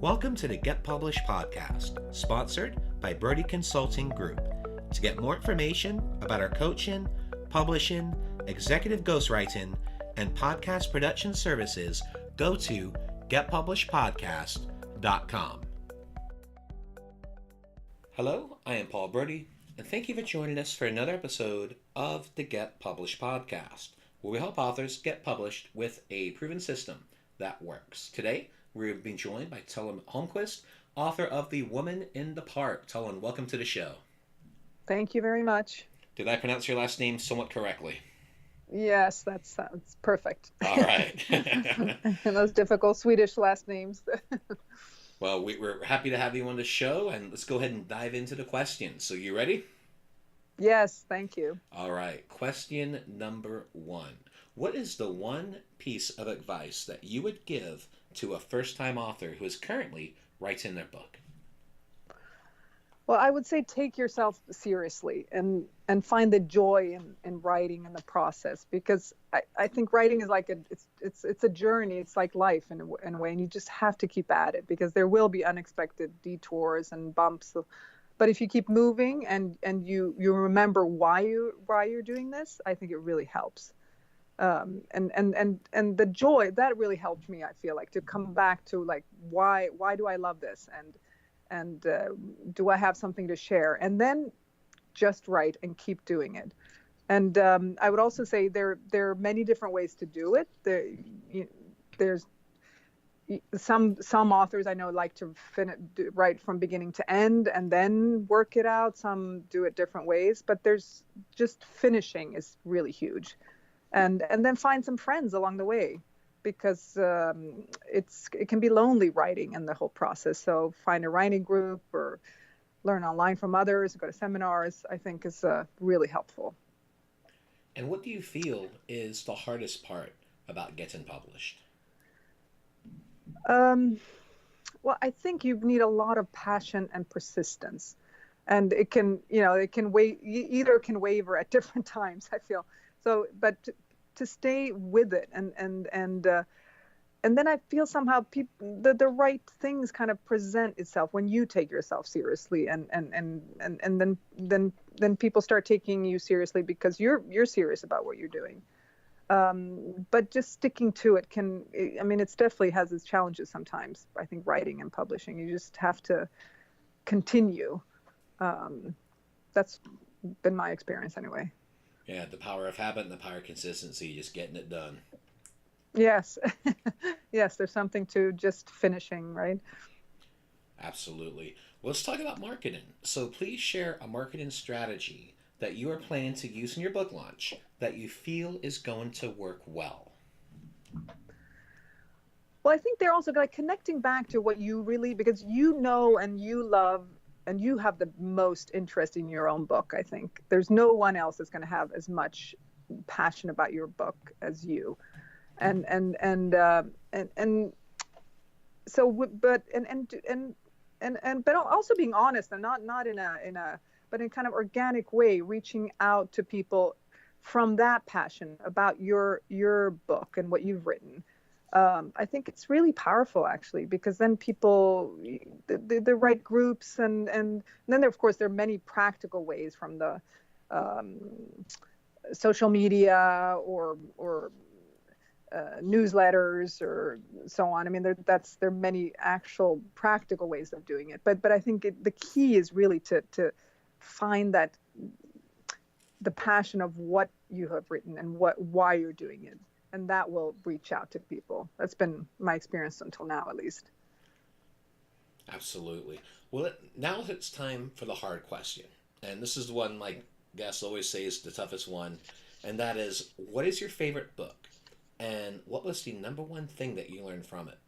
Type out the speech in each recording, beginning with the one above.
Welcome to the Get Published podcast, sponsored by Brodie Consulting Group. To get more information about our coaching, publishing, executive ghostwriting, and podcast production services, go to getpublishedpodcast.com. Hello, I am Paul Brodie, and thank you for joining us for another episode of the Get Published podcast, where we help authors get published with a proven system that works. Today, we're being joined by Tullen Holmqvist, author of The Woman in the Park. Tullen, welcome to the show. Thank you very much. Did I pronounce your last name somewhat correctly? Yes, that sounds perfect. All right. And those difficult Swedish last names. Well, we're happy to have you on the show, and let's go ahead and dive into the questions. So you ready? Yes, thank you. All right. Question number 1. What is the one piece of advice that you would give to a first-time author who is currently writing their book? Well, I would say take yourself seriously and find the joy in writing and the process, because I think writing is like it's a journey. It's like life in a way, and you just have to keep at it, because there will be unexpected detours and bumps. But if you keep moving and you remember why you're doing this, I think it really helps. And the joy that really helped me, I feel like, to come back to like why do I love this, and do I have something to share, and then just write and keep doing it. And I would also say there are many different ways to do it. There's some authors I know like to write from beginning to end and then work it out. Some do it different ways, but there's just finishing is really huge. And then find some friends along the way, because it can be lonely writing in the whole process. So find a writing group or learn online from others, go to seminars, I think is really helpful. And what do you feel is the hardest part about getting published? Well, I think you need a lot of passion and persistence, and it can either can waver at different times, I feel. So, but to stay with it, and then I feel somehow the right things kind of present itself when you take yourself seriously, and then people start taking you seriously because you're serious about what you're doing. But just sticking to it it definitely has its challenges sometimes. I think writing and publishing, you just have to continue. That's been my experience anyway. Yeah, the power of habit and the power of consistency, just getting it done. Yes. Yes, there's something to just finishing, right? Absolutely. Well, let's talk about marketing. So please share a marketing strategy that you are planning to use in your book launch that you feel is going to work well. Well, I think they're also like connecting back to what you really, because you know and you love and you have the most interest in your own book. I think there's no one else that's going to have as much passion about your book as you, but also being honest, and not in a but in kind of organic way, reaching out to people from that passion about your book and what you've written. I think it's really powerful, actually, because then people, the right groups, and then there are many practical ways, from the social media or newsletters or so on. I mean, there are many actual practical ways of doing it. But I think the key is really to find that the passion of what you have written and why you're doing it. And that will reach out to people. That's been my experience until now, at least. Absolutely. Well, now it's time for the hard question. And this is the one my guests always say is the toughest one. And that is, what is your favorite book? And what was the number one thing that you learned from it?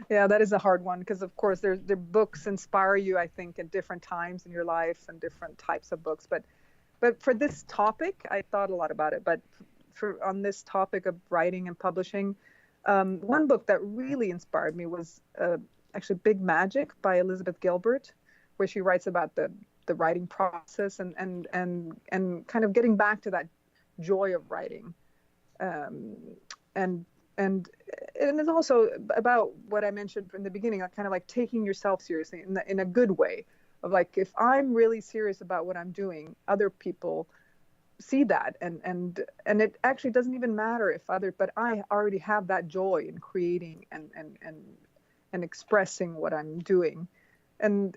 Yeah, that is a hard one, because, of course, their books inspire you, I think, at different times in your life and different types of books. But for this topic, I thought a lot about it. But on this topic of writing and publishing, one book that really inspired me was actually Big Magic by Elizabeth Gilbert, where she writes about the writing process and kind of getting back to that joy of writing. And and it's also about what I mentioned from the beginning, kind of like taking yourself seriously in a good way, of like, if I'm really serious about what I'm doing, other people see that, and it actually doesn't even matter if but I already have that joy in creating and expressing what I'm doing, and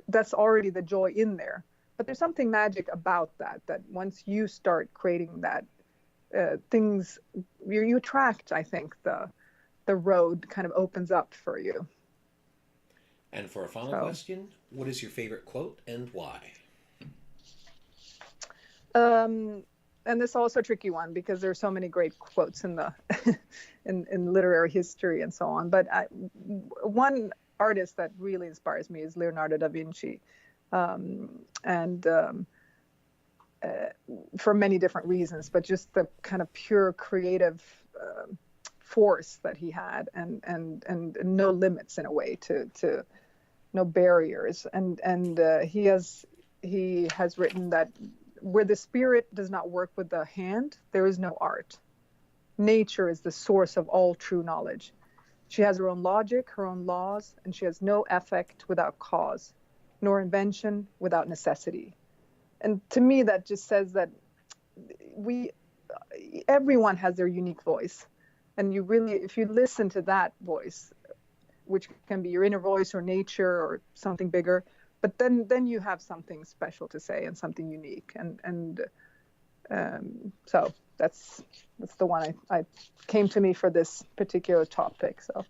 that's already the joy in there. But there's something magic about that once you start creating that, things you attract, I think the road kind of opens up for you. And for a final question, what is your favorite quote and why? And this is also a tricky one because there's so many great quotes in the in literary history and so on. But one artist that really inspires me is Leonardo da Vinci, and for many different reasons, but just the kind of pure creative force that he had, and no limits in a way, to no barriers, and he has written that where the spirit does not work with the hand, there is no art. Nature is the source of all true knowledge. She has her own logic, her own laws, and she has no effect without cause, nor invention without necessity. And to me, that just says that everyone has their unique voice. And you really, if you listen to that voice, which can be your inner voice or nature or something bigger, but then you have something special to say and something unique. And so that's the one I came to me for this particular topic. So.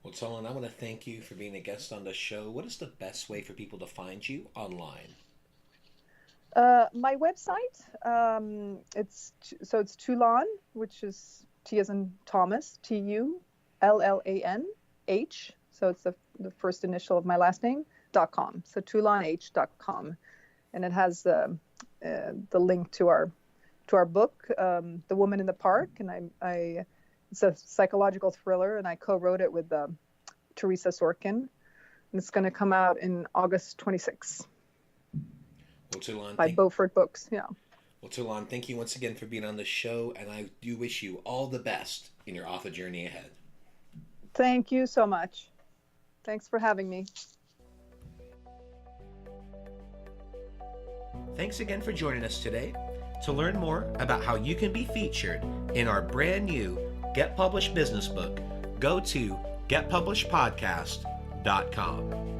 Well, Tullen, I want to thank you for being a guest on the show. What is the best way for people to find you online? My website, it's Tullen, which is T as in Thomas, TULLANH. So it's the first initial of my last name, .com. So tullenh.com. And it has the link to our book, The Woman in the Park. And it's a psychological thriller, and I co-wrote it with Teresa Sorkin. And it's going to come out in August 26th. Well, Tullen, by Beaufort Books. Yeah. Well, Tullen, thank you once again for being on the show, and I do wish you all the best in your author journey ahead. Thank you so much. Thanks for having me. Thanks again for joining us today. To learn more about how you can be featured in our brand new Get Published business book, go to getpublishedpodcast.com.